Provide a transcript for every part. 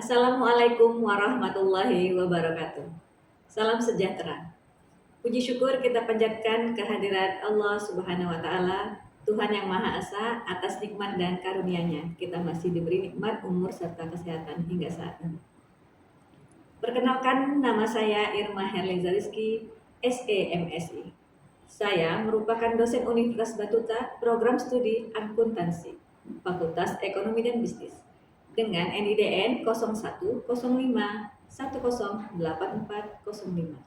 Assalamualaikum warahmatullahi wabarakatuh. Salam sejahtera. Puji syukur kita panjatkan kehadirat Allah Subhanahu wa taala, Tuhan yang Maha Esa, atas nikmat dan karunia-Nya. Kita masih diberi nikmat umur serta kesehatan hingga saat ini. Perkenalkan, nama saya Irma Herliza Rizky, SEMSI. Saya merupakan dosen Universitas Batuta, program studi akuntansi, Fakultas Ekonomi dan Bisnis, dengan NIDN 0105108405.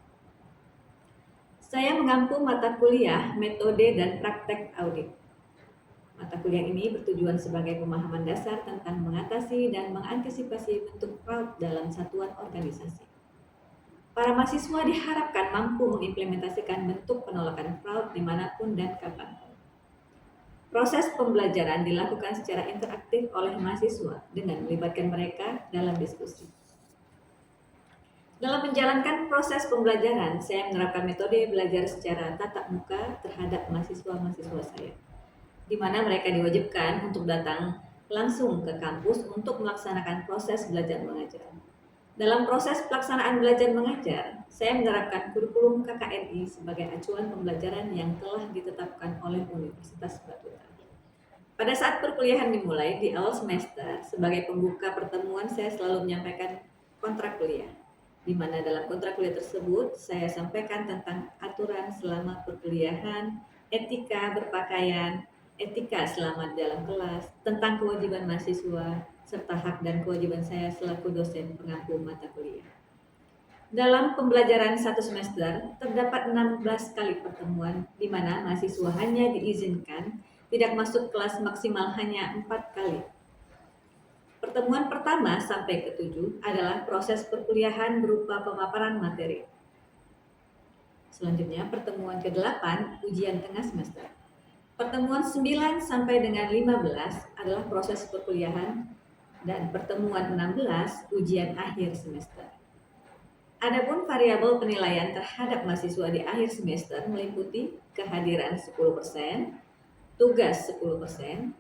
Saya mengampu mata kuliah metode dan praktek audit. Mata kuliah ini bertujuan sebagai pemahaman dasar tentang mengatasi dan mengantisipasi bentuk fraud dalam satuan organisasi. Para mahasiswa diharapkan mampu mengimplementasikan bentuk penolakan fraud dimanapun dan kapanpun. Proses pembelajaran dilakukan secara interaktif oleh mahasiswa dengan melibatkan mereka dalam diskusi. Dalam menjalankan proses pembelajaran, saya menerapkan metode belajar secara tatap muka terhadap mahasiswa-mahasiswa saya, di mana mereka diwajibkan untuk datang langsung ke kampus untuk melaksanakan proses belajar mengajar. Dalam proses pelaksanaan belajar mengajar, saya menerapkan kurikulum KKNI sebagai acuan pembelajaran yang telah ditetapkan oleh Universitas Batuta. Pada saat perkuliahan dimulai di awal semester, sebagai pembuka pertemuan saya selalu menyampaikan kontrak kuliah, di mana dalam kontrak kuliah tersebut saya sampaikan tentang aturan selama perkuliahan, etika berpakaian, etika selama dalam kelas, tentang kewajiban mahasiswa, serta hak dan kewajiban saya selaku dosen pengampu mata kuliah. Dalam pembelajaran satu semester, terdapat 16 kali pertemuan di mana mahasiswa hanya diizinkan tidak masuk kelas maksimal hanya 4 kali. Pertemuan pertama sampai ke-7 adalah proses perkuliahan berupa pemaparan materi. Selanjutnya, pertemuan ke-8 ujian tengah semester. Pertemuan 9 sampai dengan 15 adalah proses perkuliahan dan pertemuan 16 ujian akhir semester. Adapun variabel penilaian terhadap mahasiswa di akhir semester meliputi kehadiran 10%, tugas 10%,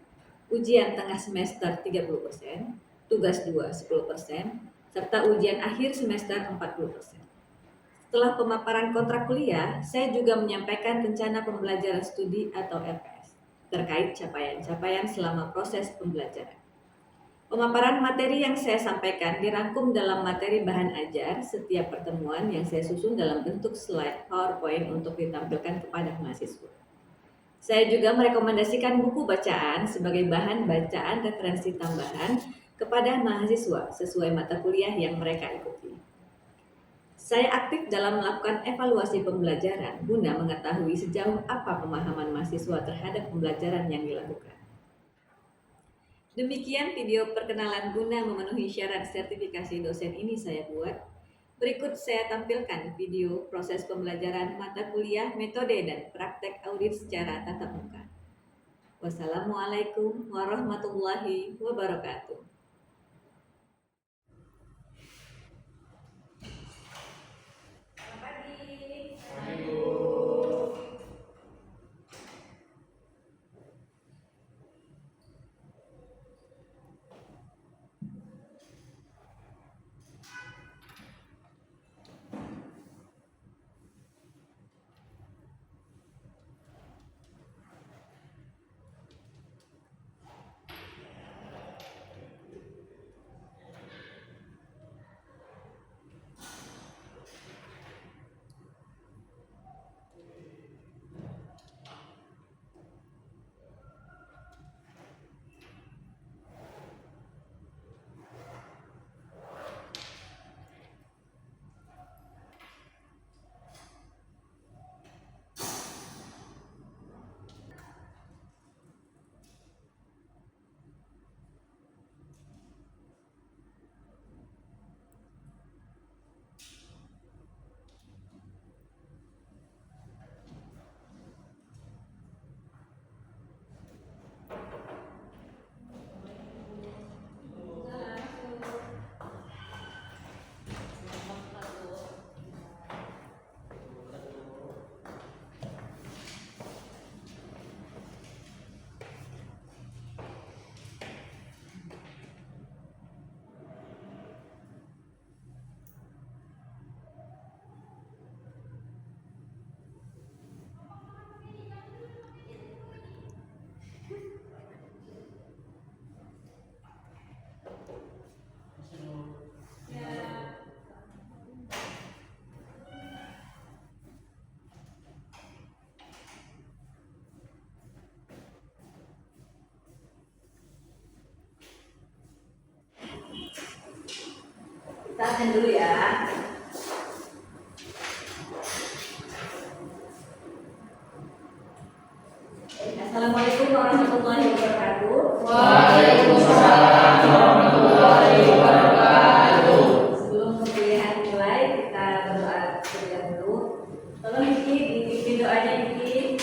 ujian tengah semester 30%, tugas 2 10%, serta ujian akhir semester 40%. Setelah pemaparan kontrak kuliah, saya juga menyampaikan rencana pembelajaran studi atau RPS terkait capaian-capaian selama proses pembelajaran. Pemaparan materi yang saya sampaikan dirangkum dalam materi bahan ajar setiap pertemuan yang saya susun dalam bentuk slide PowerPoint untuk ditampilkan kepada mahasiswa. Saya juga merekomendasikan buku bacaan sebagai bahan bacaan referensi tambahan kepada mahasiswa sesuai mata kuliah yang mereka ikuti. Saya aktif dalam melakukan evaluasi pembelajaran guna mengetahui sejauh apa pemahaman mahasiswa terhadap pembelajaran yang dilakukan. Demikian video perkenalan guna memenuhi syarat sertifikasi dosen ini saya buat. Berikut saya tampilkan video proses pembelajaran mata kuliah metode dan praktek audit secara tatap muka. Wassalamualaikum warahmatullahi wabarakatuh. Kita absen dulu ya. Assalamualaikum warahmatullahi wabarakatuh. Waalaikumsalam warahmatullahi wabarakatuh. Sebelum perkuliahan mulai, kita berdoa terlebih dahulu. Tolong Diki, dipimpin doanya Diki.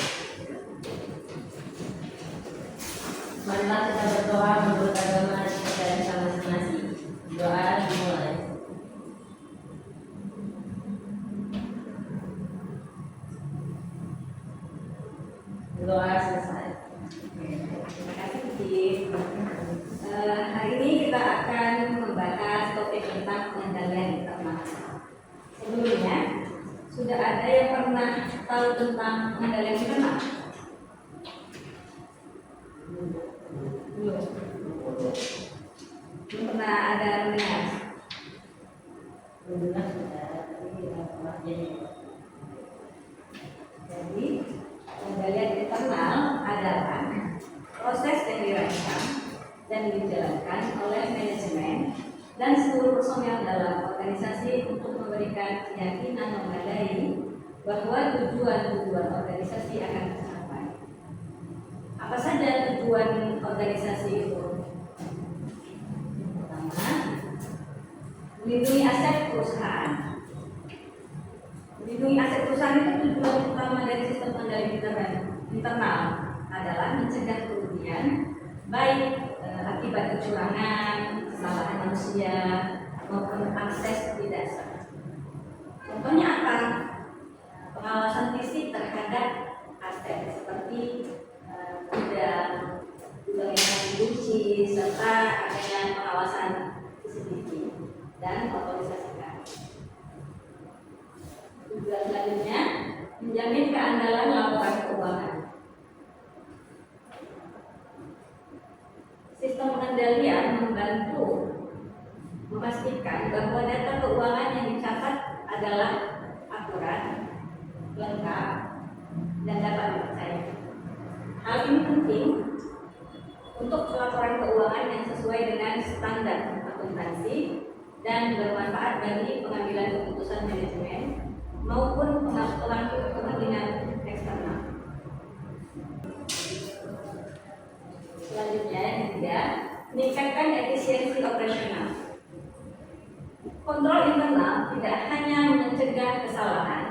Marilah kita berdoa menurut agama kita masing-masing. Doa dimulai. Doa selesai. Terima kasih Diki. Hari ini kita akan membahas topik tentang pengendalian internal. Sebelumnya, sudah ada yang pernah tahu tentang pengendalian internal? Belum. Belum pernah ada mendengar. Alhamdulillah sudah pengertiannya. Jadi, pengendalian internal adalah proses yang dirancang dan dijalankan oleh manajemen dan seluruh personel dalam organisasi untuk memberikan keyakinan memadai bahwa tujuan-tujuan organisasi akan tercapai. Apa saja tujuan organisasi itu? Pertama, melindungi aset perusahaan. Melindungi aset perusahaan itu tujuan utama dari sistem pengendalian internal adalah mencegah kerugian baik akibat kecurangan, kesalahan manusia maupun akses tidak sah. Contohnya apa? Pengawasan fisik terhadap aset seperti gudang yang dicuci serta adanya pengawasan CCTV dan otorisasikan. Tujuan selanjutnya menjamin keandalan laporan keuangan. Sistem pengendalian membantu memastikan bahwa data keuangan yang dicatat adalah akurat, lengkap, dan dapat dipercaya. Hal ini penting untuk pelaporan keuangan yang sesuai dengan standar akuntansi dan bermanfaat bagi pengambilan keputusan manajemen maupun pemangku kepentingan eksternal. Selanjutnya yang ketiga, meningkatkan efisiensi operasional. Kontrol internal tidak hanya mencegah kesalahan,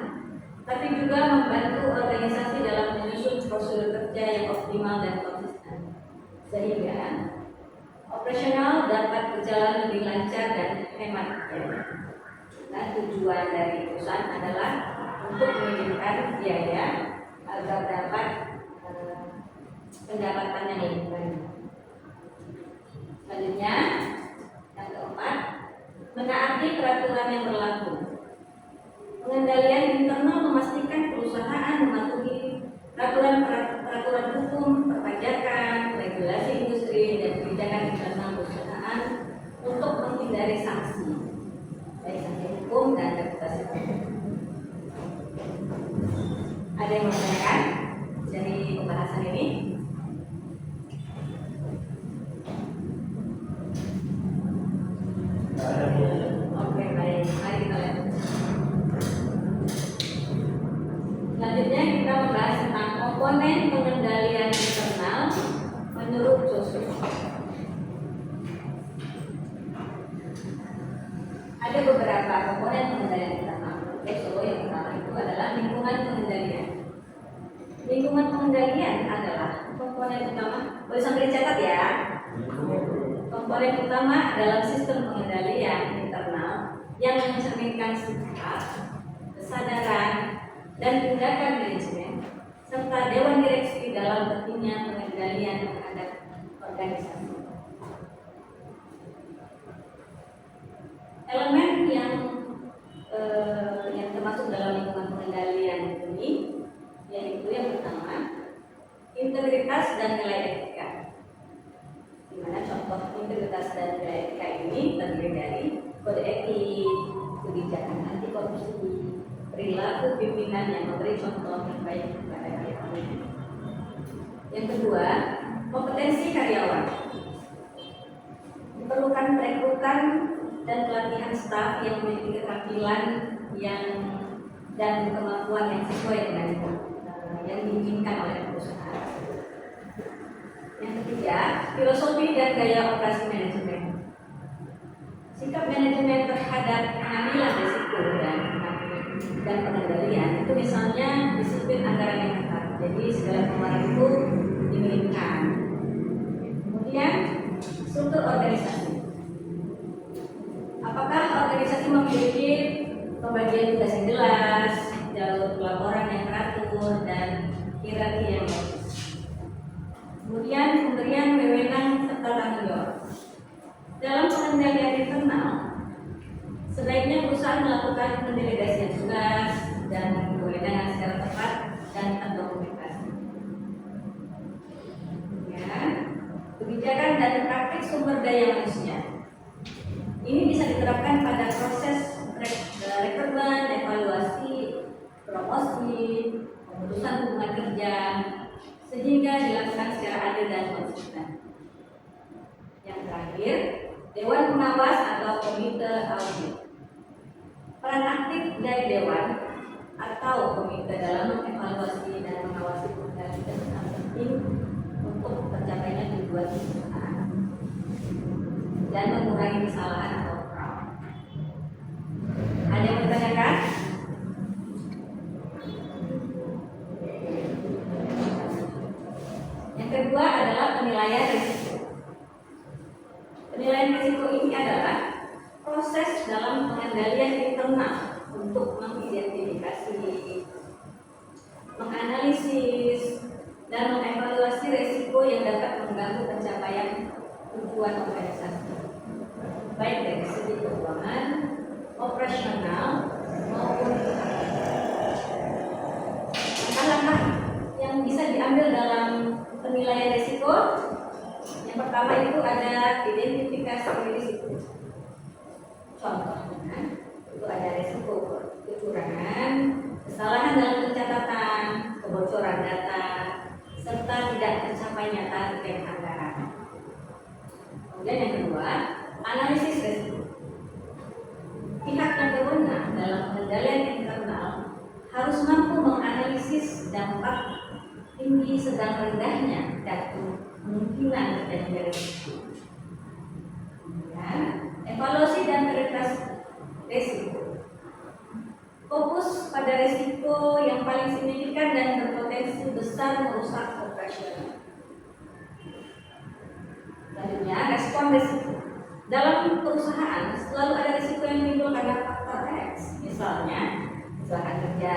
tapi juga membantu organisasi dalam menyusun prosedur kerja yang optimal dan konsisten, sehingga operasional dapat berjalan lebih lancar dan hemat biaya. Nah, tujuan dari perusahaan adalah untuk menurunkan biaya agar dapat pendapatan yang lebih banyak. Selanjutnya, yang keempat, menaati peraturan yang berlaku. Pengendalian internal memastikan perusahaan mematuhi peraturan hukum, perpajakan, regulasi industri, dan kebijakan internal perusahaan untuk menghindari sanksi, baik sanksi hukum dan reputasi. Ada yang mau ditanyakan dari pembahasan ini? Oke, baik. Mari kita lihat. Selanjutnya kita membahas tentang komponen pengendalian internal menurut Joshua. Ada beberapa komponen pengendalian internal menurut Joshua. Yang pertama itu adalah lingkungan pengendalian. Lingkungan pengendalian adalah komponen utama. Boleh sambil dicatat ya. Komponen utama dalam sistem pengendalian internal yang mencerminkan sikap, kesadaran, dan tindakan manajemen serta dewan direksi dalam pentingnya pengendalian terhadap organisasi. Elemen yang termasuk dalam lingkungan pengendalian ini yaitu yang pertama, integritas dan nilai etika. Di mana contoh integritas dan nilai etika ini terdiri dari kode etik, kebijakan anti korupsi, perilaku pimpinan yang memberi contoh yang baik kepada karyawan. Yang kedua, kompetensi karyawan. Diperlukan perekrutan dan pelatihan staf yang memiliki keterampilan dan kemampuan yang sesuai dengan yang diinginkan oleh perusahaan. Yang ketiga, filosofi dan gaya operasi manajemen. Sikap manajemen terhadap pengambilan risiko dan pengendalian itu misalnya disiplin anggaran yang ketat. Jadi segala pengeluaran itu diminimkan. Kemudian struktur organisasi. Apakah organisasi memiliki pembagian tugas yang jelas, jalur pelaporan yang teratur, dan hierarki yang bagus? Kemudian pemberian wewenang serta tanggung jawab. Dalam pengendalian internal, sebaiknya perusahaan melakukan pendelegasian tugas dan kewenangan secara tepat dan terdokumentasi. Ya, kebijakan dan praktik sumber daya manusia. Ini bisa diterapkan pada proses rekrutmen, evaluasi, promosi, pemutusan hubungan kerja, sehingga dilakukan secara adil dan konsisten. Yang terakhir, Dewan Pengawas atau Komite Audit. Peran aktif dari Dewan atau Komite dalam mengevaluasi dan mengawasi pekerjaan itu sangat penting untuk tercapainya tujuan perusahaan dan mengurangi kesalahan atau fraud. Ada yang bertanyakan? Yang kedua adalah penilaian risiko. Penilaian risiko ini adalah proses dalam pengendalian internal untuk mengidentifikasi, menganalisis, dan mengevaluasi risiko yang dapat mengganggu pencapaian tujuan organisasi, baik dari segi keuangan, operasional, maupun langkah-langkah yang bisa diambil dalam penilaian risiko. Yang pertama itu ada identifikasi risiko. Contohnya itu ada risiko kecurangan, kesalahan dalam pencatatan, kebocoran data, serta tidak tercapainya target anggaran. Kemudian yang kedua, analisis risiko. Pihak yang berwenang dalam pengendalian internal harus mampu menganalisis dampak tinggi sedang rendahnya dan kemungkinan terjadinya risiko. Ya, evaluasi dan prioritas risiko. Fokus pada risiko yang paling signifikan dan berpotensi besar merusak operasional. Selanjutnya, respon risiko. Dalam perusahaan selalu ada risiko yang timbul karena faktor X, misalnya kecelakaan kerja.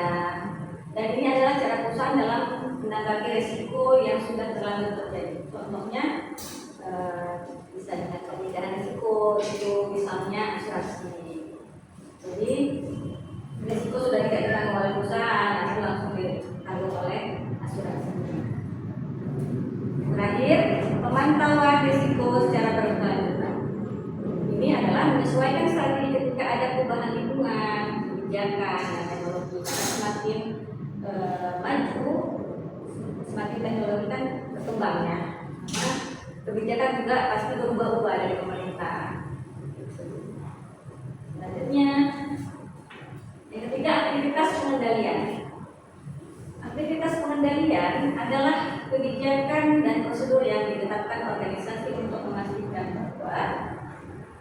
Dan ini adalah cara perusahaan dalam menanggapi risiko yang sudah terlanjur terjadi. Contohnya bisa dengan pemilihan risiko itu misalnya asuransi. Jadi risiko sudah tidak ditanggung oleh perusahaan, nanti langsung ditanggung oleh asuransi. Terakhir, pemantauan risiko secara berkelanjutan. Ini adalah menyesuaikan strategi ketika ada perubahan lingkungan, kebijakan, dan teknologi. Karena semakin maju, semakin teknologi kan berkembangnya, maka kebijakan juga pasti berubah-ubah dari pemerintah. Selanjutnya, yang ketiga, aktivitas pengendalian. Aktivitas pengendalian adalah kebijakan dan prosedur yang ditetapkan organisasi untuk memastikan bahwa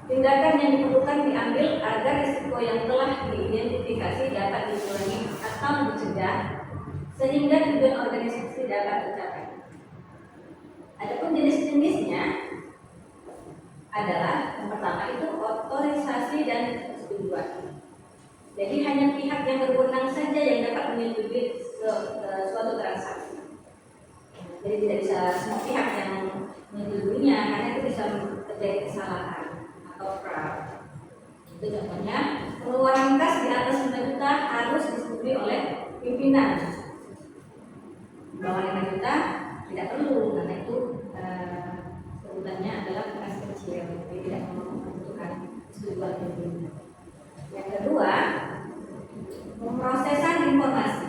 tindakan yang diperlukan diambil agar risiko yang telah diidentifikasi dapat dikurangi atau dicegah sehingga tujuan organisasi dapat tercapai. Adapun jenis-jenisnya adalah yang pertama itu otorisasi dan persetujuan. Jadi hanya pihak yang berwenang saja yang dapat menyetujui suatu transaksi. Jadi tidak bisa semua pihak yang menyetujuinya karena itu bisa terjadi kesalahan atau fraud. Itu contohnya pengeluaran kas di atas 5 juta harus disetujui oleh pimpinan. Di bawah 5 juta tidak perlu karena itu sebutannya adalah kas kecil, jadi tidak membutuhkan persetujuan pimpinan. Yang kedua, pemrosesan informasi.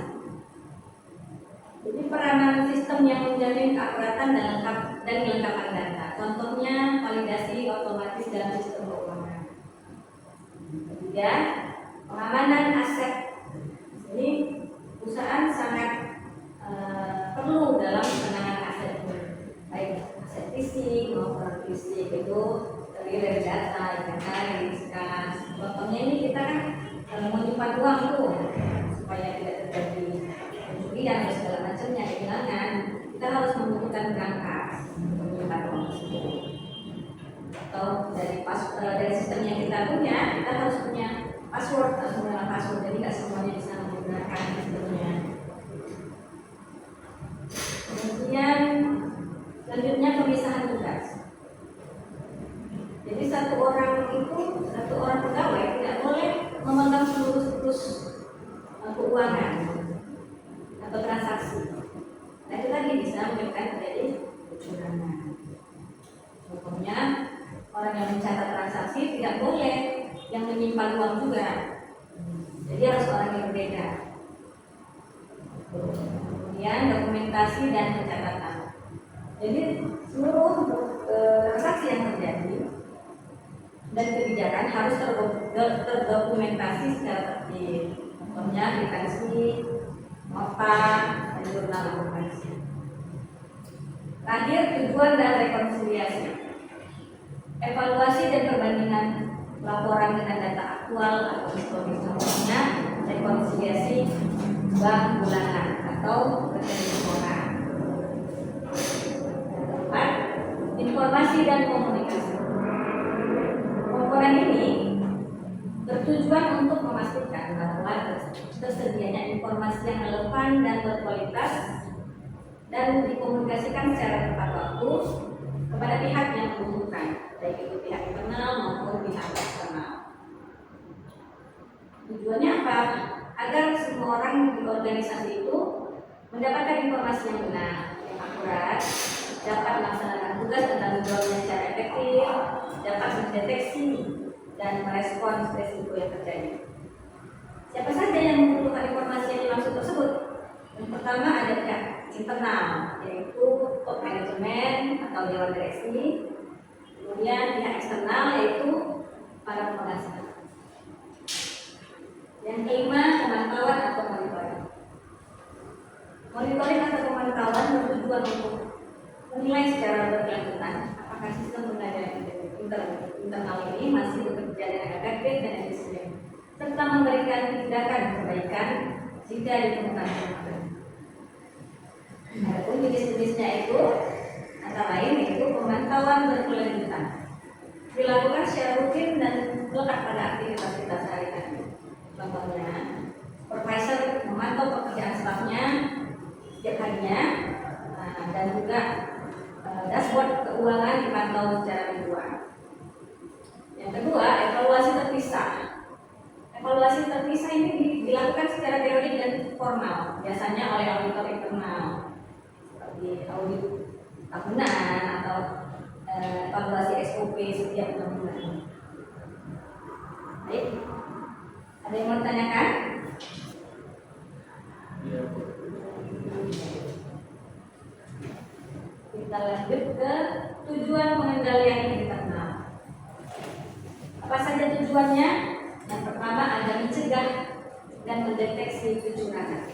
Jadi peranan sistem yang menjamin keakuratan dan kelengkapan data. Contohnya validasi otomatis dalam sistem keuangan. Ketiga, pengamanan aset. Jadi perusahaan sangat perlu dalam penanganan aset, baik aset fisik maupun fisik itu terdiri dari data, inventaris, kas. Contohnya ini kita kan menyimpan uang tuh supaya tidak terjadi pencurian dan segala macamnya, kehilangan. Kita harus membutuhkan berangkas untuk menyimpan uang tersebut. Atau dari sistem yang kita punya, kita harus punya password, harus menggunakan password, jadi tidak semuanya bisa menggunakan sistemnya. Kemudian selanjutnya pemisahan tugas. Jadi satu orang pegawai tidak boleh memegang seluruh siklus keuangan atau transaksi. Nah itu tadi bisa menyebabkan terjadi kecurangan. Contohnya orang yang mencatat transaksi tidak boleh yang menyimpan uang juga. Jadi harus orang yang berbeda. Kemudian dokumentasi dan pencatatan. Jadi seluruh transaksi yang terjadi dan kebijakan harus terdokumentasi secara tertib. Contohnya aplikasi, nota, dan jurnal dokumentasi. Terakhir, tujuan dan rekonsiliasi. Evaluasi dan perbandingan laporan dengan data aktual atau historis, contohnya rekonsiliasi bank bulanan atau rekening laporan. Keempat, informasi dan komunikasi. Komponen ini bertujuan untuk memastikan bahwa tersedianya informasi yang relevan dan berkualitas dan dikomunikasikan secara tepat waktu kepada pihak yang membutuhkan, baik itu pihak internal maupun pihak eksternal. Tujuannya apa? Agar semua orang di organisasi itu mendapatkan informasi yang benar, yang akurat, dapat melaksanakan tugas dan tanggung jawabnya secara efektif, dapat mendeteksi dan merespons risiko yang terjadi. Siapa saja yang membutuhkan informasi yang dimaksud tersebut? Yang pertama ada pihak internal, yaitu top manajemen atau dewan direksi. Kemudian pihak eksternal yaitu para pemegang saham. Yang kelima, pemantauan atau monitoring. Monitoring atau pemantauan bertujuan untuk menilai secara berkelanjutan apakah sistem pengendalian internal ini masih bekerja dengan efektif dan efisien, serta memberikan tindakan perbaikan jika ditemukan kelemahan. Adapun jenis-jenisnya itu antara lain yaitu pemantauan berkelanjutan, dilakukan secara rutin dan melekat pada aktivitas kita sehari-hari. Contohnya, supervisor memantau pekerjaan stafnya setiap harinya, dan juga dashboard keuangan dipantau secara mingguan. Yang kedua, evaluasi terpisah. Evaluasi terpisah ini dilakukan secara periodik dan formal, biasanya oleh auditor internal, seperti audit tahunan atau evaluasi SOP setiap 6 bulan. Baik, ada yang mau ditanyakan? Iya. Kita lanjut ke tujuan pengendalian internal. Apa saja tujuannya? Yang pertama adalah mencegah dan mendeteksi kecurangan.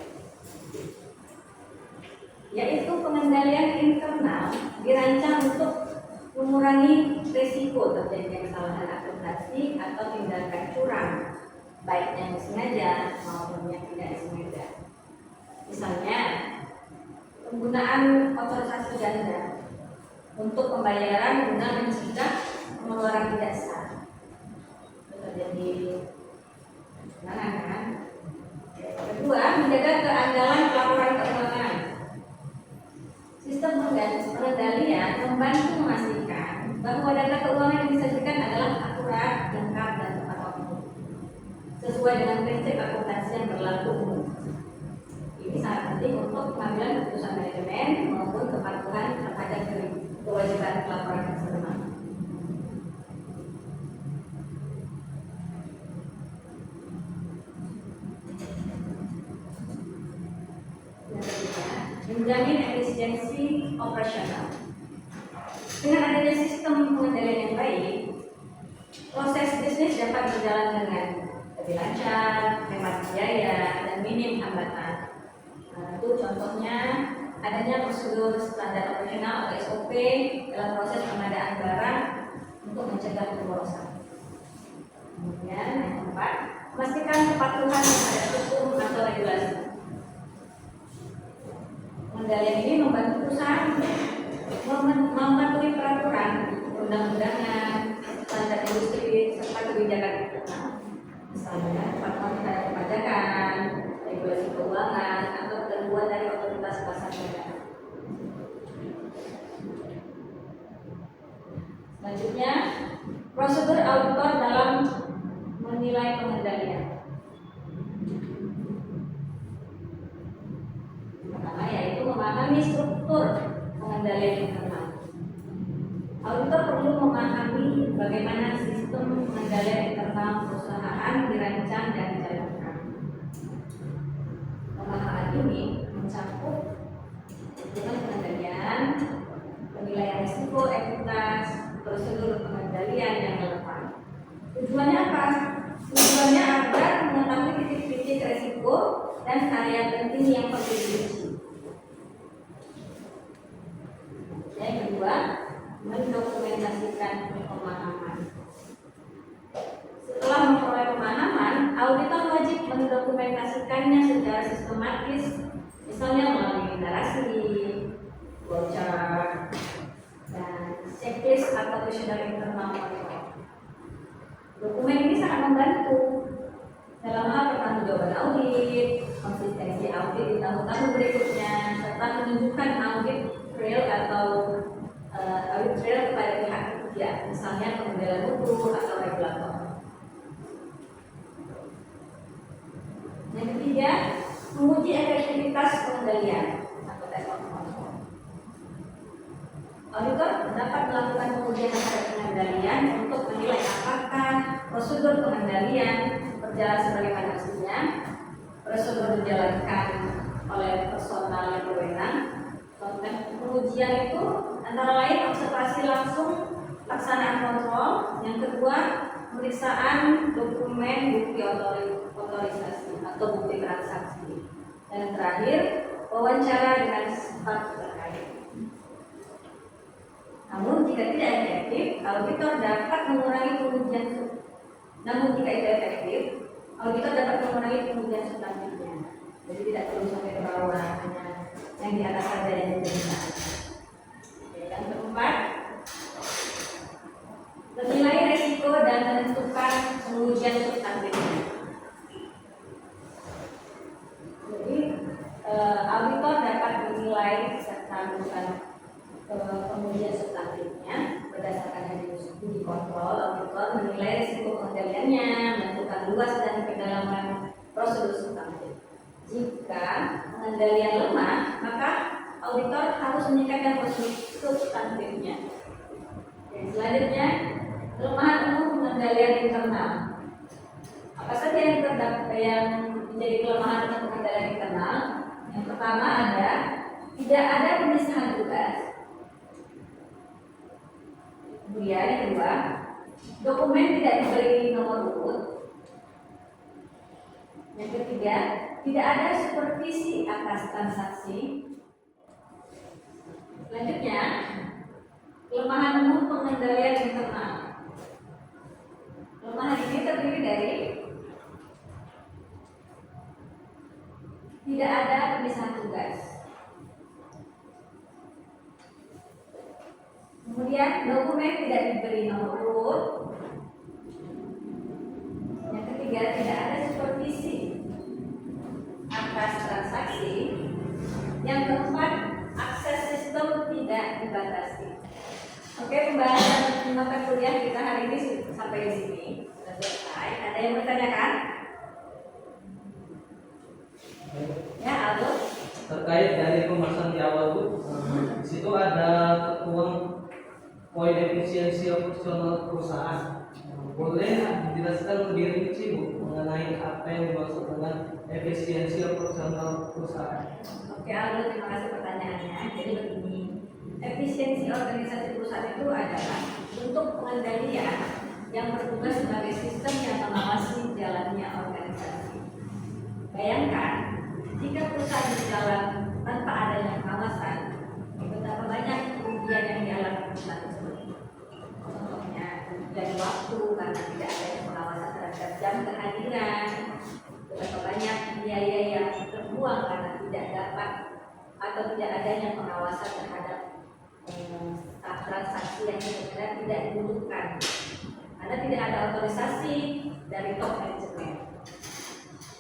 Yaitu pengendalian internal dirancang untuk mengurangi risiko terjadinya kesalahan akuntansi atau tindakan curang, baik yang disengaja maupun yang tidak disengaja. Misalnya, penggunaan otorisasi ganda untuk pembayaran guna mencegah pengeluaran tidak sah. Terjadi kecurangan kan? Kedua, menjaga keandalan pelaporan keuangan. Sistem pengendalian membantu memastikan bahwa data keuangan yang disajikan adalah akurat, lengkap, dan tepat waktu, sesuai dengan prinsip akuntansi yang berlaku. Ini sangat penting untuk pengambilan keputusan manajemen maupun kepatuhan terhadap kewajiban pelaporan eksternal. Menjamin efisiensi operasional. Dengan adanya sistem pengendalian yang baik, proses bisnis dapat berjalan dengan lebih lancar, hemat biaya, dan minim hambatan. Nah, itu contohnya adanya prosedur standar operasional atau SOP dalam proses pengadaan barang untuk mencegah pemborosan. Kemudian yang keempat, memastikan kepatuhan terhadap hukum atau regulasi. Pengendalian ini membantu perusahaan mematuhi peraturan, undang-undangan, standar industri, serta kebijakan internal. Misalnya, kepatuhan terhadap perpajakan, regulasi keuangan, atau ketentuan dari otoritas pasar modal. Selanjutnya, prosedur auditor dalam menilai pengendalian. Pertama yaitu memahami struktur pengendalian internal. Auditor perlu memahami bagaimana sistem pengendalian internal perusahaan dirancang dan dijalankan. Pemahaman ini mencakup hitungan pengendalian, penilaian risiko, ekuitas, prosedur pengendalian yang relevan. Tujuannya apa? Tujuannya agar mengetahui titik-titik risiko dan area penting yang perlu diuji. Yang kedua, mendokumentasikan pemahaman. Setelah memperoleh pemahaman, auditor wajib mendokumentasikannya secara sistematis, misalnya melalui narasi, flowchart, dan checklist atau kuesioner internal auditor. Dokumen ini sangat membantu dalam hal pertanggungjawaban audit, konsistensi audit di tahun-tahun berikutnya, serta menunjukkan audit trail atau audit trail kepada pihak ketiga, misalnya pengendalian mutu atau regulator. Yang ketiga, menguji efektivitas pengendalian atau test of control. Auditor dapat melakukan pengujian terhadap pengendalian untuk menilai apakah prosedur pengendalian berjalan sebagaimana mestinya, prosedur dijalankan oleh personal yang berwenang. Konteks pengujian itu antara lain observasi langsung pelaksanaan kontrol, yang kedua pemeriksaan dokumen bukti otorisasi atau bukti transaksi, dan yang terakhir wawancara dengan staf terkait. Namun jika tidak efektif, auditor dapat mengurangi pengujian. Namun jika itu efektif, auditor dapat mengurangi pengujian substantifnya. Jadi tidak perlu sampai ke bawah, hanya yang di atas saja yang diminta. Yang keempat, menilai risiko dan menentukan pengujian substantifnya. Jadi auditor dapat menilai serta melakukan pengujian substantifnya berdasarkan hasil uji kontrol. Auditor menilai risiko pengendaliannya, menentukan luas dan kedalaman prosedur substantif. Jika pengendalian lemah, maka auditor harus meningkatkan prosedur substantifnya. Dan selanjutnya, kelemahan umum pengendalian internal. Apa saja yang menjadi kelemahan untuk pengendalian internal? Yang pertama ada tidak ada pemisahan tugas. Kemudian yang kedua, dokumen tidak diberi nomor urut. Yang ketiga, tidak ada supervisi atas transaksi. Selanjutnya, kelemahan umum pengendalian internal. Kelemahan ini terdiri dari tidak ada pemisahan tugas. Kemudian dokumen tidak diberi nomor urut. Yang ketiga, tidak ada supervisi atas transaksi. Yang keempat, akses sistem tidak dibatasi. Oke, pembahasan mata kuliah kita hari ini sampai di sini sudah selesai. Ada yang bertanyakan? Ya, Aldo. Terkait dari pembahasan di awal Bu, di situ ada ketentuan poin efisiensi operasional perusahaan. Boleh dijelaskan lebih rinci Bu mengenai apa yang dimaksud dengan efisiensi operasional perusahaan? Oke, Aldo, terima kasih pertanyaannya. Jadi begini, efisiensi organisasi perusahaan itu adalah bentuk pengendalian yang bertugas sebagai sistem yang mengawasi jalannya organisasi. Bayangkan, jika perusahaan berjalan tanpa adanya pengawasan, betapa banyak kerugian yang dialami perusahaan tersebut. Contohnya, kerugian waktu karena tidak adanya pengawasan terhadap jam kehadiran, betapa banyak biaya yang terbuang karena tidak dapat atau tidak adanya pengawasan terhadap transaksi yang sebenarnya tidak dibutuhkan karena tidak ada otorisasi dari top manajemen.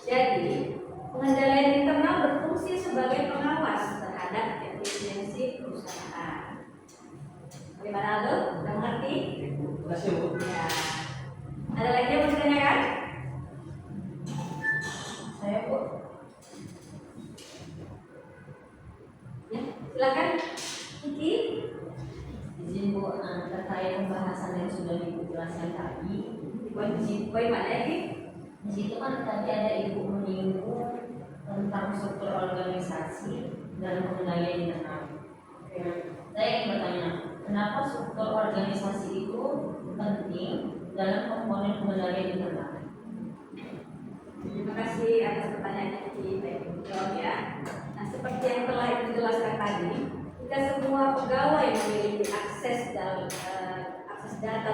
Jadi, pengendalian internal berfungsi sebagai pengawas terhadap efisiensi perusahaan. Bagaimana Aldo? Sudah mengerti? Terima kasih Bu. Ya. Ada lagi yang mau ditanyakan? Saya Bu, Ya, silakan. Kiki. izin Bu, terkait pembahasan yang sudah dijelaskan tadi. Poin mana ya, Ki? Di situ kan tadi ada Ibu menyinggung tentang struktur organisasi dan pengendalian internal. Saya ingin bertanya, kenapa struktur organisasi itu penting dalam komponen pengendalian internal? Terima kasih atas pertanyaannya, Kiki. Baik, jawab ya. Nah, seperti yang telah dijelaskan tadi, jika semua pegawai memiliki akses data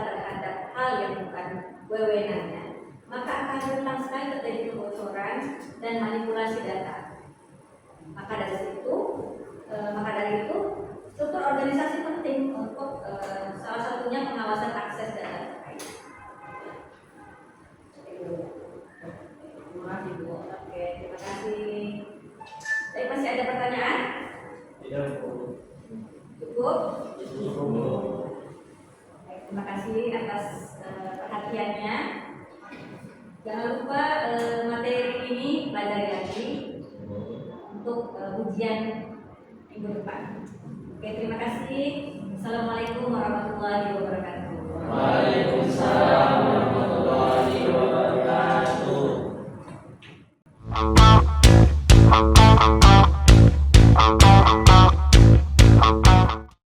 terhadap hal yang bukan wewenangnya, maka akan rentan sekali terjadi kebocoran dan manipulasi data. Maka dari itu, struktur organisasi penting untuk salah satunya pengawasan akses data terkait. Terima kasih Bu. Oke, terima kasih. Baik, masih ada pertanyaan? Tidak Bu. Cukup? Baik, terima kasih atas perhatiannya. Jangan lupa materi ini pelajari lagi untuk ujian minggu depan. Oke, terima kasih. Assalamualaikum warahmatullahi wabarakatuh. Waalaikumsalam warahmatullahi wabarakatuh.